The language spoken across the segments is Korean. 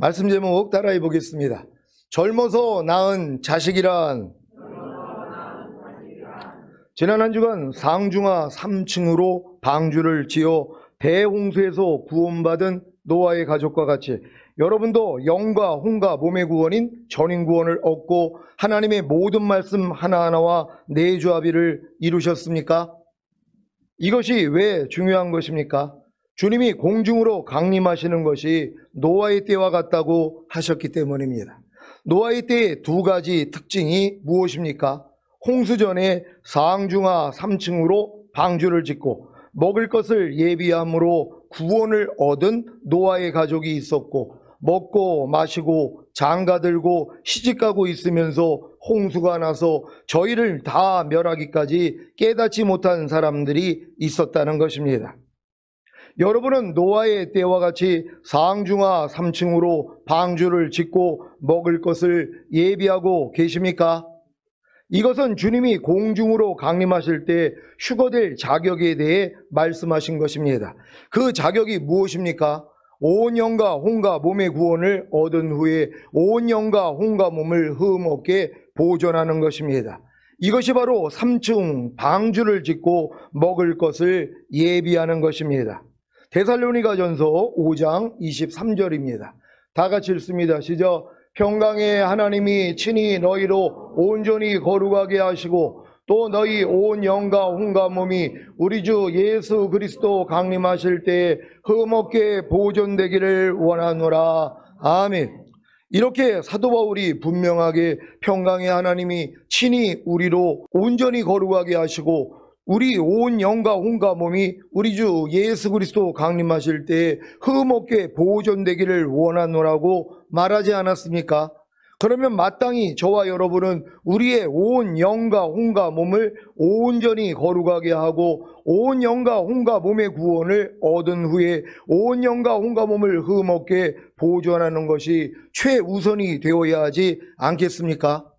말씀 제목 따라해 보겠습니다. 젊어서 낳은 자식이란. 지난 한 주간 상중하 3층으로 방주를 지어 대홍수에서 구원받은 노아의 가족과 같이 여러분도 영과 혼과 몸의 구원인 전인 구원을 얻고 하나님의 모든 말씀 하나하나와 내주합의를 이루셨습니까? 이것이 왜 중요한 것입니까? 주님이 공중으로 강림하시는 것이 노아의 때와 같다고 하셨기 때문입니다. 노아의 때의 두 가지 특징이 무엇입니까? 홍수 전에 상중하 3층으로 방주를 짓고 먹을 것을 예비함으로 구원을 얻은 노아의 가족이 있었고, 먹고 마시고 장가들고 시집가고 있으면서 홍수가 나서 저희를 다 멸하기까지 깨닫지 못한 사람들이 있었다는 것입니다. 여러분은 노아의 때와 같이 상중하 3층으로 방주를 짓고 먹을 것을 예비하고 계십니까? 이것은 주님이 공중으로 강림하실 때 휴거될 자격에 대해 말씀하신 것입니다. 그 자격이 무엇입니까? 온 영과 혼과 몸의 구원을 얻은 후에 온 영과 혼과 몸을 흠없게 보존하는 것입니다. 이것이 바로 3층 방주를 짓고 먹을 것을 예비하는 것입니다. 데살로니가전서 5장 23절입니다. 다 같이 읽습니다. 시작. 평강의 하나님이 친히 너희로 온전히 거룩하게 하시고 또 너희 온 영과 혼과 몸이 우리 주 예수 그리스도 강림하실 때에 흠없게 보존되기를 원하노라. 아멘. 이렇게 사도 바울이 분명하게 평강의 하나님이 친히 우리로 온전히 거룩하게 하시고 우리 온 영과 혼과 몸이 우리 주 예수 그리스도 강림하실 때에 흠없게 보존되기를 원하노라고 말하지 않았습니까? 그러면 마땅히 저와 여러분은 우리의 온 영과 혼과 몸을 온전히 거룩하게 하고 온 영과 혼과 몸의 구원을 얻은 후에 온 영과 혼과 몸을 흠없게 보존하는 것이 최우선이 되어야 하지 않겠습니까?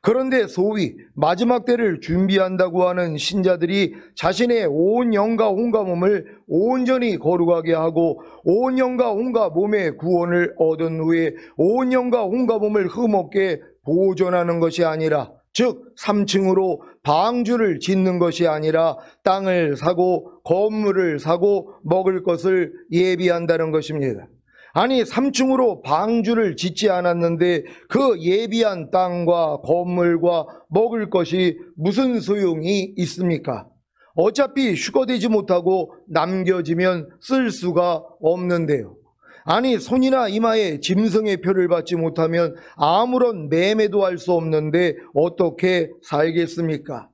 그런데 소위 마지막 때를 준비한다고 하는 신자들이 자신의 온 영과 혼과 몸을 온전히 거룩하게 하고 온 영과 혼과 몸의 구원을 얻은 후에 온 영과 혼과 몸을 흠없게 보존하는 것이 아니라, 즉 3층으로 방주를 짓는 것이 아니라 땅을 사고 건물을 사고 먹을 것을 예비한다는 것입니다. 아니 3층으로 방주를 짓지 않았는데 그 예비한 땅과 건물과 먹을 것이 무슨 소용이 있습니까? 어차피 휴거되지 못하고 남겨지면 쓸 수가 없는데요. 아니 손이나 이마에 짐승의 표를 받지 못하면 아무런 매매도 할 수 없는데 어떻게 살겠습니까?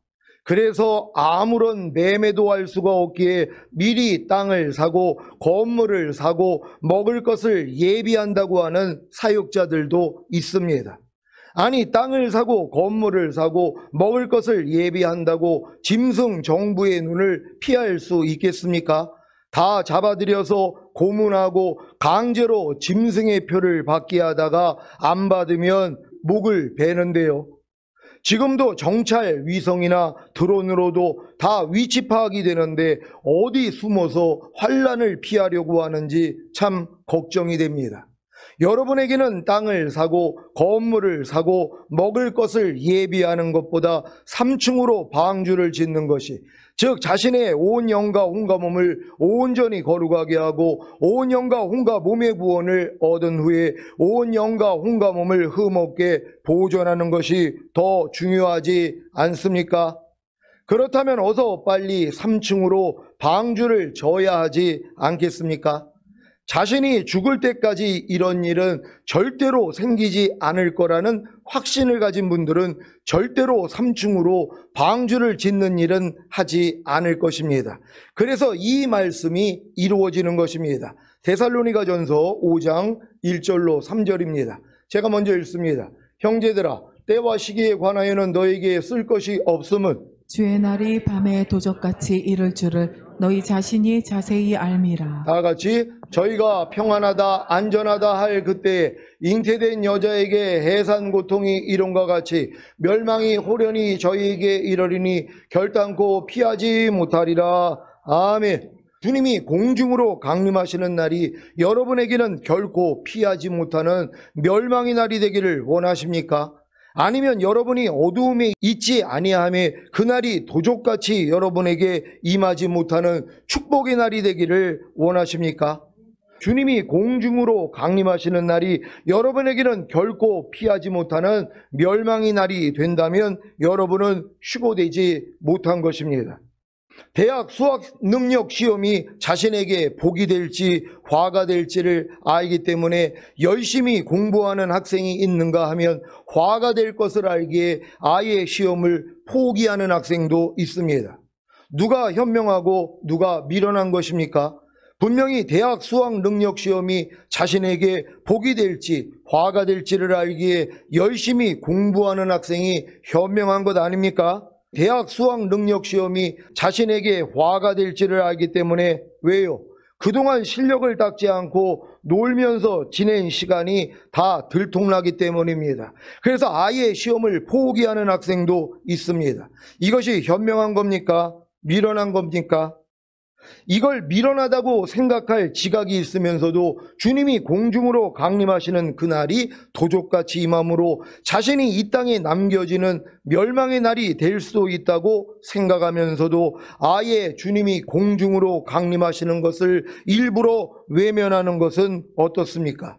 그래서 아무런 매매도 할 수가 없기에 미리 땅을 사고 건물을 사고 먹을 것을 예비한다고 하는 사역자들도 있습니다. 아니 땅을 사고 건물을 사고 먹을 것을 예비한다고 짐승 정부의 눈을 피할 수 있겠습니까? 다 잡아들여서 고문하고 강제로 짐승의 표를 받게 하다가 안 받으면 목을 베는데요. 지금도 정찰 위성이나 드론으로도 다 위치 파악이 되는데 어디 숨어서 환란을 피하려고 하는지 참 걱정이 됩니다. 여러분에게는 땅을 사고 건물을 사고 먹을 것을 예비하는 것보다 3층으로 방주를 짓는 것이, 즉 자신의 온 영과 혼과 몸을 온전히 거룩하게 하고 온 영과 혼과 몸의 구원을 얻은 후에 온 영과 혼과 몸을 흠없게 보존하는 것이 더 중요하지 않습니까? 그렇다면 어서 빨리 3층으로 방주를 져야 하지 않겠습니까? 자신이 죽을 때까지 이런 일은 절대로 생기지 않을 거라는 확신을 가진 분들은 절대로 3층으로 방주를 짓는 일은 하지 않을 것입니다. 그래서 이 말씀이 이루어지는 것입니다. 데살로니가전서 5장 1절로 3절입니다. 제가 먼저 읽습니다. 형제들아, 때와 시기에 관하여는 너에게 쓸 것이 없음은 주의 날이 밤에 도적같이 이를 줄을 너희 자신이 자세히 알미라. 다 같이 저희가 평안하다 안전하다 할 그때에 잉태된 여자에게 해산 고통이 이름과 같이 멸망이 호련히 저희에게 이르리니 결단코 피하지 못하리라. 아멘. 주님이 공중으로 강림하시는 날이 여러분에게는 결코 피하지 못하는 멸망의 날이 되기를 원하십니까? 아니면 여러분이 어두움에 있지 아니함에 그날이 도적같이 여러분에게 임하지 못하는 축복의 날이 되기를 원하십니까? 주님이 공중으로 강림하시는 날이 여러분에게는 결코 피하지 못하는 멸망의 날이 된다면 여러분은 휴고되지 못한 것입니다. 대학 수학 능력 시험이 자신에게 복이 될지 화가 될지를 알기 때문에 열심히 공부하는 학생이 있는가 하면 화가 될 것을 알기에 아예 시험을 포기하는 학생도 있습니다. 누가 현명하고 누가 미련한 것입니까? 분명히 대학 수학 능력 시험이 자신에게 복이 될지 화가 될지를 알기에 열심히 공부하는 학생이 현명한 것 아닙니까? 대학 수학 능력 시험이 자신에게 화가 될지를 알기 때문에 왜요? 그동안 실력을 닦지 않고 놀면서 지낸 시간이 다 들통나기 때문입니다. 그래서 아예 시험을 포기하는 학생도 있습니다. 이것이 현명한 겁니까? 미련한 겁니까? 이걸 미련하다고 생각할 지각이 있으면서도 주님이 공중으로 강림하시는 그날이 도적같이 임함으로 자신이 이 땅에 남겨지는 멸망의 날이 될 수도 있다고 생각하면서도 아예 주님이 공중으로 강림하시는 것을 일부러 외면하는 것은 어떻습니까?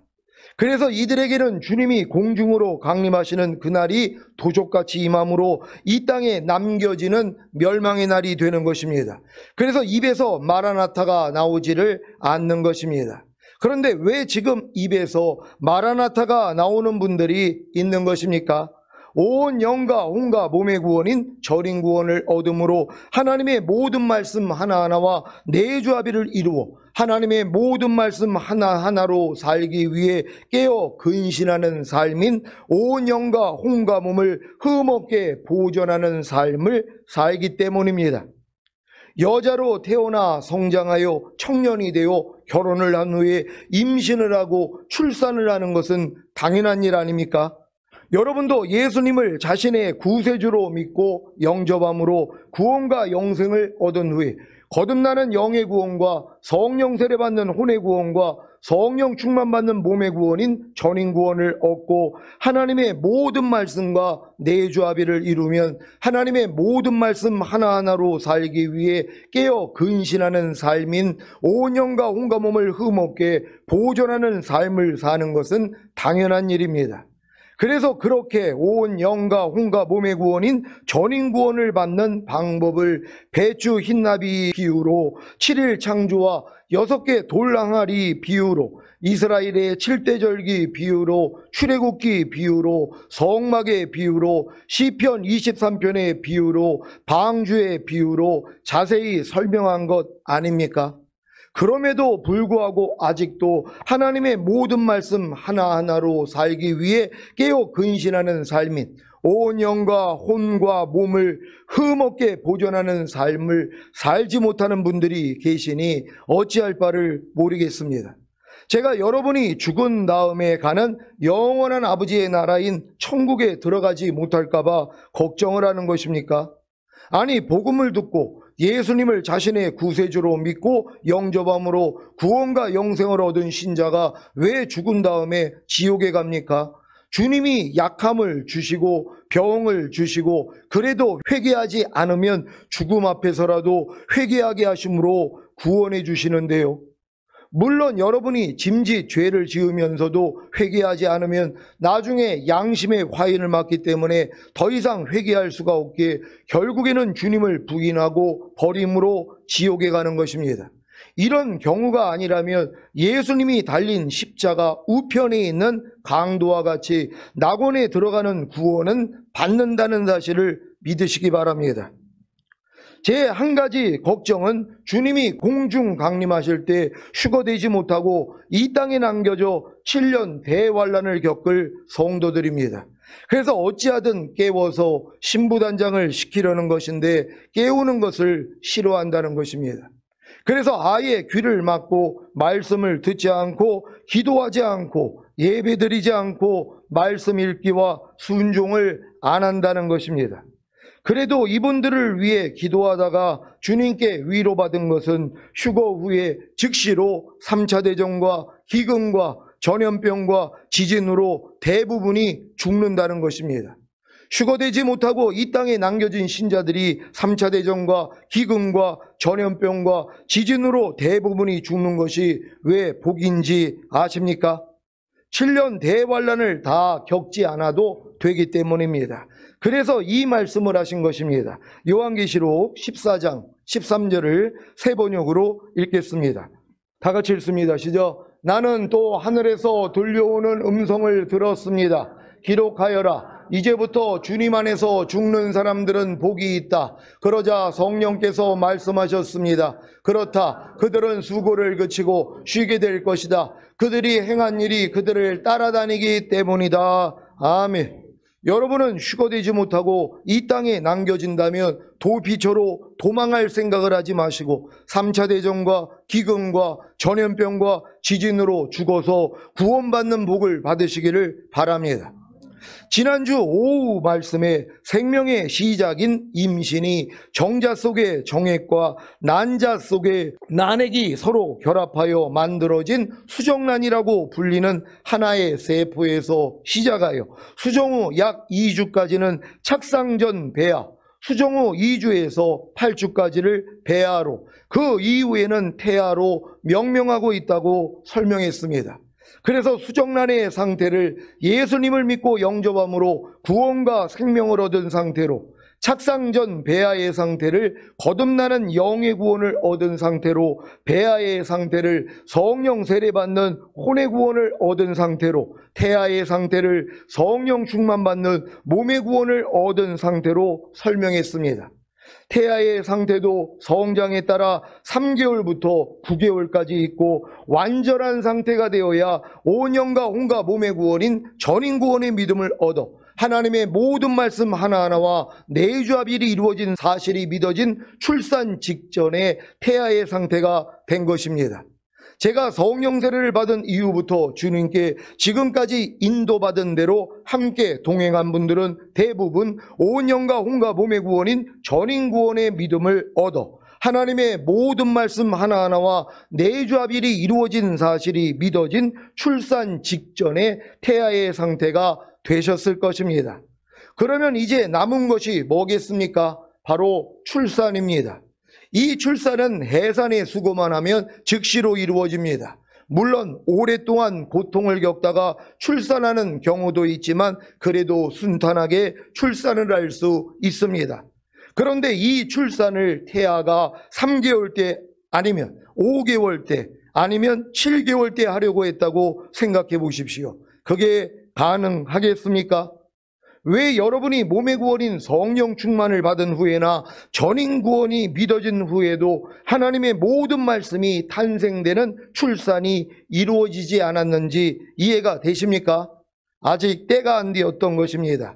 그래서 이들에게는 주님이 공중으로 강림하시는 그날이 도적같이 임함으로 이 땅에 남겨지는 멸망의 날이 되는 것입니다. 그래서 입에서 마라나타가 나오지를 않는 것입니다. 그런데 왜 지금 입에서 마라나타가 나오는 분들이 있는 것입니까? 온 영과 혼과 몸의 구원인 절인 구원을 얻음으로 하나님의 모든 말씀 하나하나와 내주합의를 이루어 하나님의 모든 말씀 하나하나로 살기 위해 깨어 근신하는 삶인 온 영과 혼과 몸을 흠없게 보존하는 삶을 살기 때문입니다. 여자로 태어나 성장하여 청년이 되어 결혼을 한 후에 임신을 하고 출산을 하는 것은 당연한 일 아닙니까? 여러분도 예수님을 자신의 구세주로 믿고 영접함으로 구원과 영생을 얻은 후에 거듭나는 영의 구원과 성령 세례받는 혼의 구원과 성령 충만받는 몸의 구원인 전인 구원을 얻고 하나님의 모든 말씀과 내주합의를 이루면 하나님의 모든 말씀 하나하나로 살기 위해 깨어 근신하는 삶인 온 영과 온과 몸을 흠없게 보존하는 삶을 사는 것은 당연한 일입니다. 그래서 그렇게 온 영과 혼과 몸의 구원인 전인 구원을 받는 방법을 배추 흰나비 비유로 7일 창조와 6개 돌항아리 비유로 이스라엘의 7대절기 비유로 출애굽기 비유로 성막의 비유로 시편 23편의 비유로 방주의 비유로 자세히 설명한 것 아닙니까? 그럼에도 불구하고 아직도 하나님의 모든 말씀 하나하나로 살기 위해 깨어 근신하는 삶인 온 영과 혼과 몸을 흠없게 보존하는 삶을 살지 못하는 분들이 계시니 어찌할 바를 모르겠습니다. 제가 여러분이 죽은 다음에 가는 영원한 아버지의 나라인 천국에 들어가지 못할까 봐 걱정을 하는 것입니까? 아니, 복음을 듣고 예수님을 자신의 구세주로 믿고 영접함으로 구원과 영생을 얻은 신자가 왜 죽은 다음에 지옥에 갑니까? 주님이 약함을 주시고 병을 주시고 그래도 회개하지 않으면 죽음 앞에서라도 회개하게 하심으로 구원해 주시는데요. 물론 여러분이 짐짓 죄를 지으면서도 회개하지 않으면 나중에 양심의 화인을 맞기 때문에 더 이상 회개할 수가 없기에 결국에는 주님을 부인하고 버림으로 지옥에 가는 것입니다. 이런 경우가 아니라면 예수님이 달린 십자가 우편에 있는 강도와 같이 낙원에 들어가는 구원은 받는다는 사실을 믿으시기 바랍니다. 제 한 가지 걱정은 주님이 공중 강림하실 때 휴거되지 못하고 이 땅에 남겨져 7년 대환란을 겪을 성도들입니다. 그래서 어찌하든 깨워서 신부단장을 시키려는 것인데 깨우는 것을 싫어한다는 것입니다. 그래서 아예 귀를 막고 말씀을 듣지 않고 기도하지 않고 예배드리지 않고 말씀 읽기와 순종을 안 한다는 것입니다. 그래도 이분들을 위해 기도하다가 주님께 위로받은 것은 휴거 후에 즉시로 3차 대전과 기근과 전염병과 지진으로 대부분이 죽는다는 것입니다. 휴거되지 못하고 이 땅에 남겨진 신자들이 3차 대전과 기근과 전염병과 지진으로 대부분이 죽는 것이 왜 복인지 아십니까? 7년 대환란을 다 겪지 않아도 되기 때문입니다. 그래서 이 말씀을 하신 것입니다. 요한계시록 14장 13절을 세 번역으로 읽겠습니다. 다 같이 읽습니다. 시작. 나는 또 하늘에서 들려오는 음성을 들었습니다. 기록하여라. 이제부터 주님 안에서 죽는 사람들은 복이 있다. 그러자 성령께서 말씀하셨습니다. 그렇다. 그들은 수고를 그치고 쉬게 될 것이다. 그들이 행한 일이 그들을 따라다니기 때문이다. 아멘. 여러분은 휴거되지 못하고 이 땅에 남겨진다면 도피처로 도망할 생각을 하지 마시고 3차 대전과 기근과 전염병과 지진으로 죽어서 구원받는 복을 받으시기를 바랍니다. 지난주 오후 말씀에 생명의 시작인 임신이 정자 속의 정액과 난자 속의 난액이 서로 결합하여 만들어진 수정란이라고 불리는 하나의 세포에서 시작하여 수정 후 약 2주까지는 착상 전 배아, 수정 후 2주에서 8주까지를 배아로, 그 이후에는 태아로 명명하고 있다고 설명했습니다. 그래서 수정란의 상태를 예수님을 믿고 영접함으로 구원과 생명을 얻은 상태로, 착상 전 배아의 상태를 거듭나는 영의 구원을 얻은 상태로, 배아의 상태를 성령 세례받는 혼의 구원을 얻은 상태로, 태아의 상태를 성령 충만받는 몸의 구원을 얻은 상태로 설명했습니다. 태아의 상태도 성장에 따라 3개월부터 9개월까지 있고 완전한 상태가 되어야 온영과 혼과 몸의 구원인 전인구원의 믿음을 얻어 하나님의 모든 말씀 하나하나와 내주합일이 이루어진 사실이 믿어진 출산 직전에 태아의 상태가 된 것입니다. 제가 성령 세례를 받은 이후부터 주님께 지금까지 인도받은 대로 함께 동행한 분들은 대부분 온 영과 혼과 몸의 구원인 전인구원의 믿음을 얻어 하나님의 모든 말씀 하나하나와 내주합일이 이루어진 사실이 믿어진 출산 직전의 태아의 상태가 되셨을 것입니다. 그러면 이제 남은 것이 뭐겠습니까? 바로 출산입니다. 이 출산은 해산의 수고만 하면 즉시로 이루어집니다. 물론 오랫동안 고통을 겪다가 출산하는 경우도 있지만 그래도 순탄하게 출산을 할 수 있습니다. 그런데 이 출산을 태아가 3개월 때 아니면 5개월 때 아니면 7개월 때 하려고 했다고 생각해 보십시오. 그게 가능하겠습니까? 왜 여러분이 몸의 구원인 성령 충만을 받은 후에나 전인 구원이 믿어진 후에도 하나님의 모든 말씀이 탄생되는 출산이 이루어지지 않았는지 이해가 되십니까? 아직 때가 안 되었던 것입니다.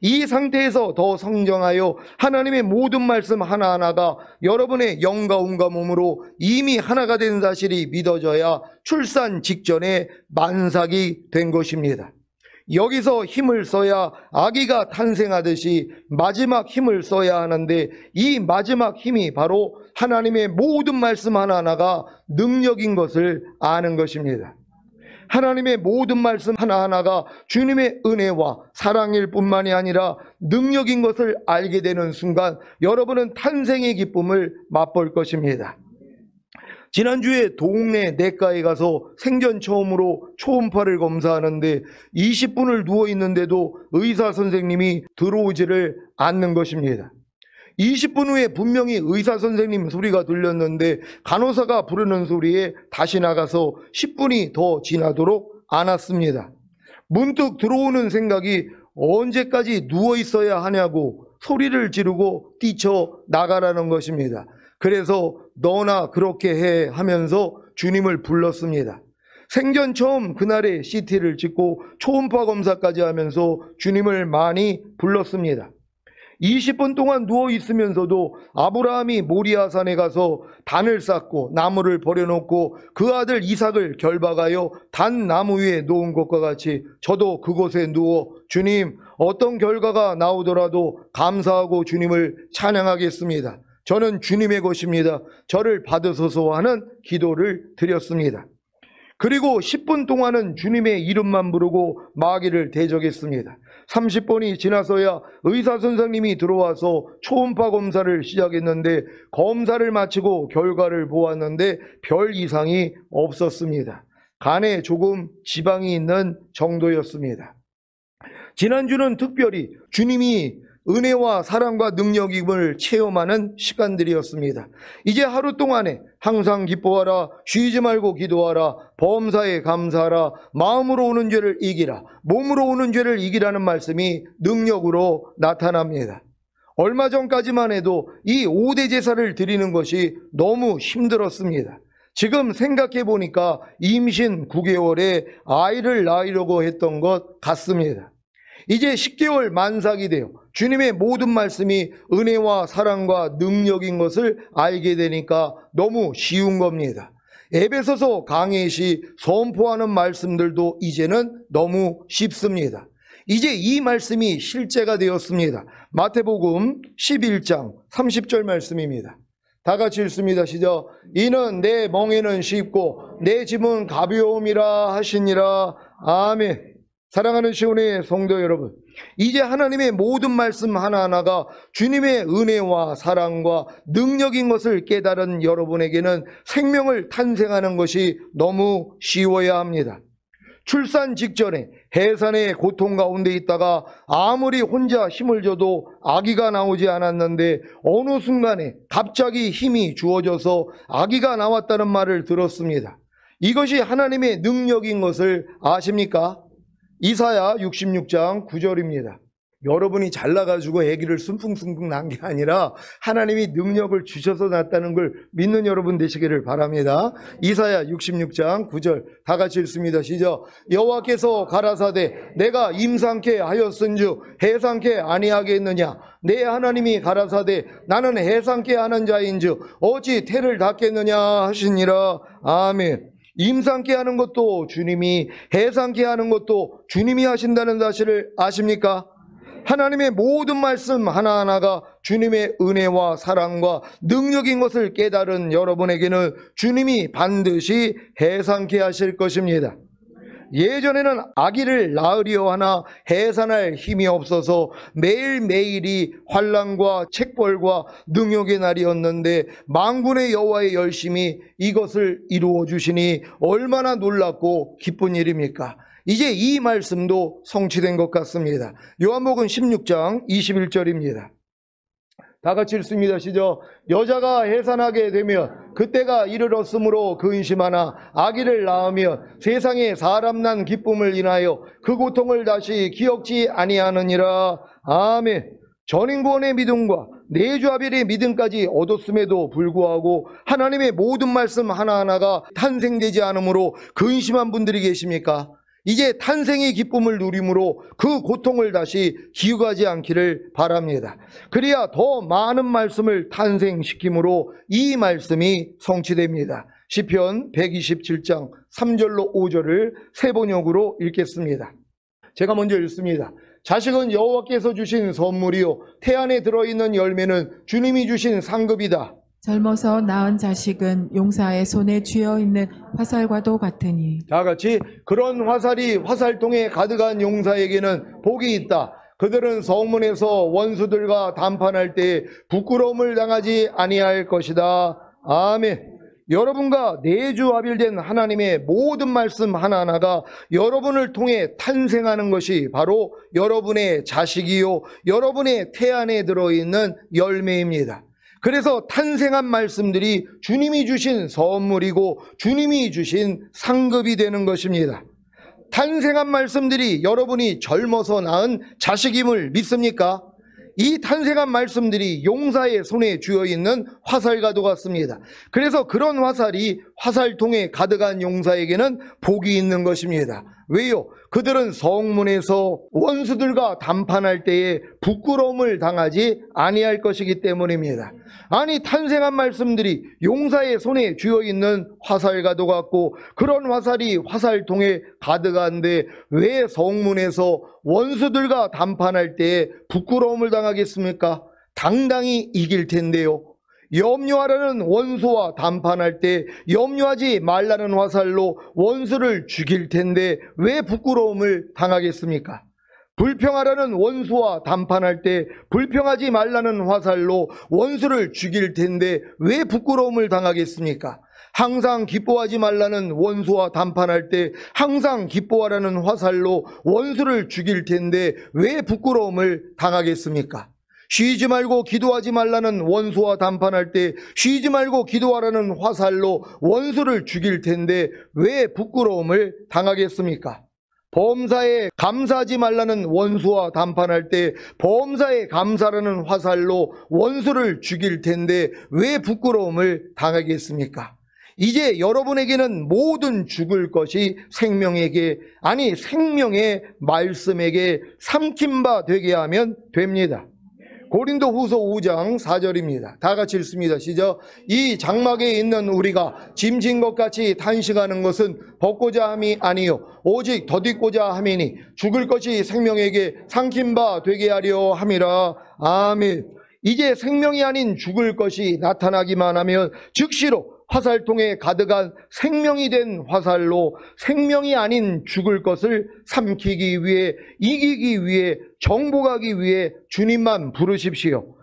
이 상태에서 더 성장하여 하나님의 모든 말씀 하나하나가 여러분의 영과 혼과 몸으로 이미 하나가 된 사실이 믿어져야 출산 직전에 만삭이 된 것입니다. 여기서 힘을 써야 아기가 탄생하듯이 마지막 힘을 써야 하는데 이 마지막 힘이 바로 하나님의 모든 말씀 하나하나가 능력인 것을 아는 것입니다. 하나님의 모든 말씀 하나하나가 주님의 은혜와 사랑일 뿐만이 아니라 능력인 것을 알게 되는 순간 여러분은 탄생의 기쁨을 맛볼 것입니다. 지난주에 동네 내과에 가서 생전 처음으로 초음파를 검사하는데 20분을 누워있는데도 의사 선생님이 들어오지를 않는 것입니다. 20분 후에 분명히 의사 선생님 소리가 들렸는데 간호사가 부르는 소리에 다시 나가서 10분이 더 지나도록 안 왔습니다. 문득 들어오는 생각이 언제까지 누워있어야 하냐고 소리를 지르고 뛰쳐나가라는 것입니다. 그래서 너나 그렇게 해 하면서 주님을 불렀습니다. 생전 처음 그날에 CT를 찍고 초음파 검사까지 하면서 주님을 많이 불렀습니다. 20분 동안 누워 있으면서도 아브라함이 모리아산에 가서 단을 쌓고 나무를 버려놓고 그 아들 이삭을 결박하여 단 나무 위에 놓은 것과 같이 저도 그곳에 누워 주님, 어떤 결과가 나오더라도 감사하고 주님을 찬양하겠습니다. 저는 주님의 것입니다. 저를 받으소서 하는 기도를 드렸습니다. 그리고 10분 동안은 주님의 이름만 부르고 마귀를 대적했습니다. 30분이 지나서야 의사 선생님이 들어와서 초음파 검사를 시작했는데 검사를 마치고 결과를 보았는데 별 이상이 없었습니다. 간에 조금 지방이 있는 정도였습니다. 지난주는 특별히 주님이 은혜와 사랑과 능력임을 체험하는 시간들이었습니다. 이제 하루 동안에 항상 기뻐하라, 쉬지 말고 기도하라, 범사에 감사하라, 마음으로 오는 죄를 이기라, 몸으로 오는 죄를 이기라는 말씀이 능력으로 나타납니다. 얼마 전까지만 해도 이 5대 제사를 드리는 것이 너무 힘들었습니다. 지금 생각해 보니까 임신 9개월에 아이를 낳으려고 했던 것 같습니다. 이제 10개월 만삭이 되어 주님의 모든 말씀이 은혜와 사랑과 능력인 것을 알게 되니까 너무 쉬운 겁니다. 에베소서 강해시 선포하는 말씀들도 이제는 너무 쉽습니다. 이제 이 말씀이 실제가 되었습니다. 마태복음 11장 30절 말씀입니다. 다 같이 읽습니다. 시작. 이는 내 멍에는 쉽고 내 짐은 가벼움이라 하시니라. 아멘. 사랑하는 시온의 성도 여러분, 이제 하나님의 모든 말씀 하나하나가 주님의 은혜와 사랑과 능력인 것을 깨달은 여러분에게는 생명을 탄생하는 것이 너무 쉬워야 합니다. 출산 직전에 해산의 고통 가운데 있다가 아무리 혼자 힘을 줘도 아기가 나오지 않았는데 어느 순간에 갑자기 힘이 주어져서 아기가 나왔다는 말을 들었습니다. 이것이 하나님의 능력인 것을 아십니까? 이사야 66장 9절입니다. 여러분이 잘나가지고 아기를 순풍순풍 낳은 게 아니라 하나님이 능력을 주셔서 낳았다는 걸 믿는 여러분 되시기를 바랍니다. 이사야 66장 9절 다 같이 읽습니다. 시작. 여호와께서 가라사대 내가 임상케 하였은즉 해상케 아니하겠느냐. 내 하나님이 가라사대 나는 해상케 하는 자인즉 어찌 태를 닫겠느냐 하시니라. 아멘. 임상케 하는 것도 주님이, 해상케 하는 것도 주님이 하신다는 사실을 아십니까? 하나님의 모든 말씀 하나하나가 주님의 은혜와 사랑과 능력인 것을 깨달은 여러분에게는 주님이 반드시 해상케 하실 것입니다. 예전에는 아기를 낳으려 하나 해산할 힘이 없어서 매일매일이 환난과 책벌과 능욕의 날이었는데 만군의 여호와의 열심이 이것을 이루어 주시니 얼마나 놀랍고 기쁜 일입니까? 이제 이 말씀도 성취된 것 같습니다. 요한복음 16장 21절입니다. 다 같이 읽습니다. 시작. 여자가 해산하게 되면 그때가 이르렀으므로 근심하나 아기를 낳으면 세상에 사람 난 기쁨을 인하여 그 고통을 다시 기억지 아니하느니라. 아멘. 전인구원의 믿음과 내주아벨의 믿음까지 얻었음에도 불구하고 하나님의 모든 말씀 하나하나가 탄생되지 않으므로 근심한 분들이 계십니까? 이제 탄생의 기쁨을 누림으로 그 고통을 다시 기억하지 않기를 바랍니다. 그래야 더 많은 말씀을 탄생시킴으로 이 말씀이 성취됩니다. 시편 127장 3절로 5절을 세 번역으로 읽겠습니다. 제가 먼저 읽습니다. 자식은 여호와께서 주신 선물이요 태안에 들어있는 열매는 주님이 주신 상급이다. 젊어서 낳은 자식은 용사의 손에 쥐어있는 화살과도 같으니. 다 같이 그런 화살이 화살통에 가득한 용사에게는 복이 있다. 그들은 성문에서 원수들과 담판할 때 부끄러움을 당하지 아니할 것이다. 아멘. 여러분과 내주아빌된 하나님의 모든 말씀 하나하나가 여러분을 통해 탄생하는 것이 바로 여러분의 자식이요 여러분의 태안에 들어있는 열매입니다. 그래서 탄생한 말씀들이 주님이 주신 선물이고 주님이 주신 상급이 되는 것입니다. 탄생한 말씀들이 여러분이 젊어서 낳은 자식임을 믿습니까? 이 탄생한 말씀들이 용사의 손에 쥐어있는 화살과도 같습니다. 그래서 그런 화살이 화살통에 가득한 용사에게는 복이 있는 것입니다. 왜요? 그들은 성문에서 원수들과 담판할 때에 부끄러움을 당하지 아니할 것이기 때문입니다. 아니, 탄생한 말씀들이 용사의 손에 쥐어있는 화살과도 같고 그런 화살이 화살통에 가득한데 왜 성문에서 원수들과 담판할 때에 부끄러움을 당하겠습니까? 당당히 이길 텐데요. 염려하라는 원수와 담판할 때 염려하지 말라는 화살로 원수를 죽일 텐데 왜 부끄러움을 당하겠습니까? 불평하라는 원수와 담판할 때 불평하지 말라는 화살로 원수를 죽일 텐데 왜 부끄러움을 당하겠습니까? 항상 기뻐하지 말라는 원수와 담판할 때 항상 기뻐하라는 화살로 원수를 죽일 텐데 왜 부끄러움을 당하겠습니까? 쉬지 말고 기도하지 말라는 원수와 담판할 때 쉬지 말고 기도하라는 화살로 원수를 죽일 텐데 왜 부끄러움을 당하겠습니까? 범사에 감사하지 말라는 원수와 담판할 때 범사에 감사라는 화살로 원수를 죽일 텐데 왜 부끄러움을 당하겠습니까? 이제 여러분에게는 모든 죽을 것이 생명에게, 아니 생명의 말씀에게 삼킨 바 되게 하면 됩니다. 고린도 후서 5장 4절입니다. 다 같이 읽습니다. 시작. 이 장막에 있는 우리가 짐진 것 같이 탄식하는 것은 벗고자 함이 아니요 오직 덧입고자 함이니 죽을 것이 생명에게 삼킨 바 되게 하려 함이라. 아멘. 이제 생명이 아닌 죽을 것이 나타나기만 하면 즉시로 화살통에 가득한 생명이 된 화살로 생명이 아닌 죽을 것을 삼키기 위해, 이기기 위해, 정복하기 위해 주님만 부르십시오.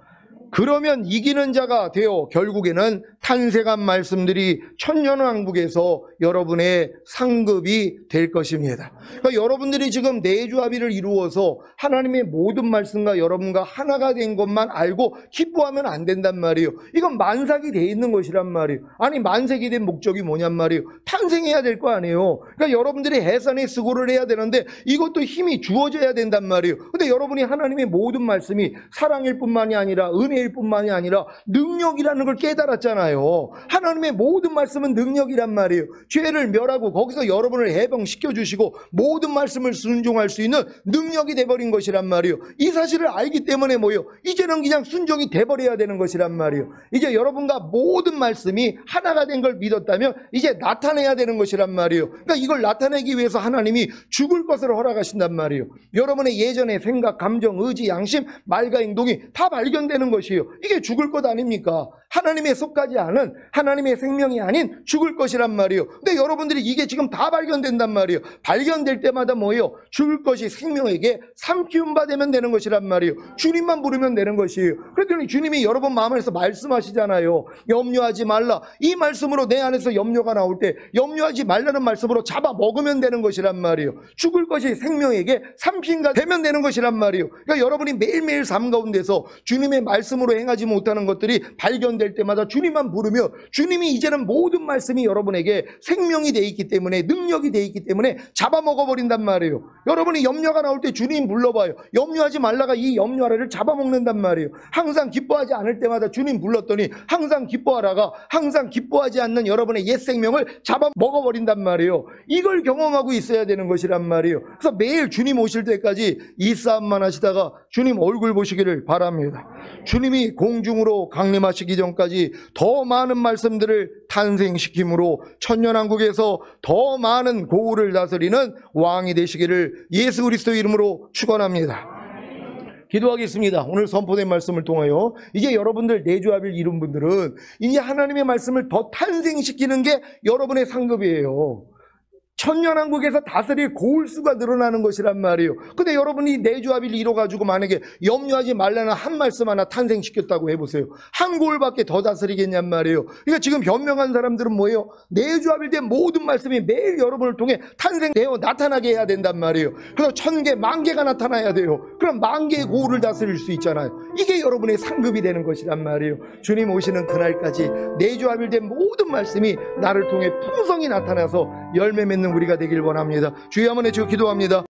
그러면 이기는 자가 되어 결국에는 탄생한 말씀들이 천년왕국에서 여러분의 상급이 될 것입니다. 그러니까 여러분들이 지금 내주합의를 이루어서 하나님의 모든 말씀과 여러분과 하나가 된 것만 알고 기뻐하면 안 된단 말이에요. 이건 만삭이 돼 있는 것이란 말이에요. 아니, 만삭이 된 목적이 뭐냔 말이에요. 탄생해야 될 거 아니에요. 그러니까 여러분들이 해산의 수고를 해야 되는데 이것도 힘이 주어져야 된단 말이에요. 근데 여러분이 하나님의 모든 말씀이 사랑일 뿐만이 아니라 은혜일 뿐만이 아니라 능력이라는 걸 깨달았잖아요. 하나님의 모든 말씀은 능력이란 말이에요. 죄를 멸하고 거기서 여러분을 해방시켜 주시고 모든 말씀을 순종할 수 있는 능력이 돼버린 것이란 말이에요. 이 사실을 알기 때문에 뭐예요? 이제는 그냥 순종이 돼버려야 되는 것이란 말이에요. 이제 여러분과 모든 말씀이 하나가 된 걸 믿었다면 이제 나타내야 되는 것이란 말이에요. 그러니까 이걸 나타내기 위해서 하나님이 죽을 것을 허락하신단 말이에요. 여러분의 예전의 생각, 감정, 의지, 양심, 말과 행동이 다 발견되는 것이에요. 이게 죽을 것 아닙니까? 하나님의 속하지 않은 하나님의 생명이 아닌 죽을 것이란 말이에요. 근데 여러분들이 이게 지금 다 발견된단 말이에요. 발견될 때마다 뭐예요? 죽을 것이 생명에게 삼키운 바 되면 되는 것이란 말이에요. 주님만 부르면 되는 것이에요. 그랬더니 주님이 여러분 마음 안에서 말씀하시잖아요. 염려하지 말라. 이 말씀으로 내 안에서 염려가 나올 때 염려하지 말라는 말씀으로 잡아 먹으면 되는 것이란 말이에요. 죽을 것이 생명에게 삼킨가 되면 되는 것이란 말이에요. 그러니까 여러분이 매일매일 삶 가운데서 주님의 말씀으로 행하지 못하는 것들이 발견될 때마다 주님만 부르며 주님이 이제는 모든 말씀이 여러분에게 생명이 돼 있기 때문에 능력이 돼 있기 때문에 잡아먹어버린단 말이에요. 여러분이 염려가 나올 때 주님 불러봐요. 염려하지 말라가 이 염려하라를 잡아먹는단 말이에요. 항상 기뻐하지 않을 때마다 주님 불렀더니 항상 기뻐하라가 항상 기뻐하지 않는 여러분의 옛 생명을 잡아먹어버린단 말이에요. 이걸 경험하고 있어야 되는 것이란 말이에요. 그래서 매일 주님 오실 때까지 이 싸움만 하시다가 주님 얼굴 보시기를 바랍니다. 주님이 공중으로 강림하시기 전까지 더 많은 말씀들을 탄생시킴으로 천년왕국에서 더 많은 고을을 다스리는 왕이 되시기를 예수 그리스도 이름으로 축원합니다. 기도하겠습니다. 오늘 선포된 말씀을 통하여 이제 여러분들 내주합의를 이룬 분들은 이제 하나님의 말씀을 더 탄생시키는 게 여러분의 상급이에요. 천년왕국에서 다스릴 고울수가 늘어나는 것이란 말이에요. 근데 여러분이 내주합의를 이뤄가지고 만약에 염려하지 말라는 한 말씀 하나 탄생시켰다고 해보세요. 한 고울밖에 더 다스리겠냔 말이에요. 그러니까 지금 변명한 사람들은 뭐예요? 내주합의된 모든 말씀이 매일 여러분을 통해 탄생되어 나타나게 해야 된단 말이에요. 그래서 1000개, 10,000개가 나타나야 돼요. 그럼 10,000개의 고울을 다스릴 수 있잖아요. 이게 여러분의 상급이 되는 것이란 말이에요. 주님 오시는 그날까지 내주합의된 모든 말씀이 나를 통해 풍성히 나타나서 열매 맺는 우리가 되길 원합니다. 주여 한번 해주고 기도합니다.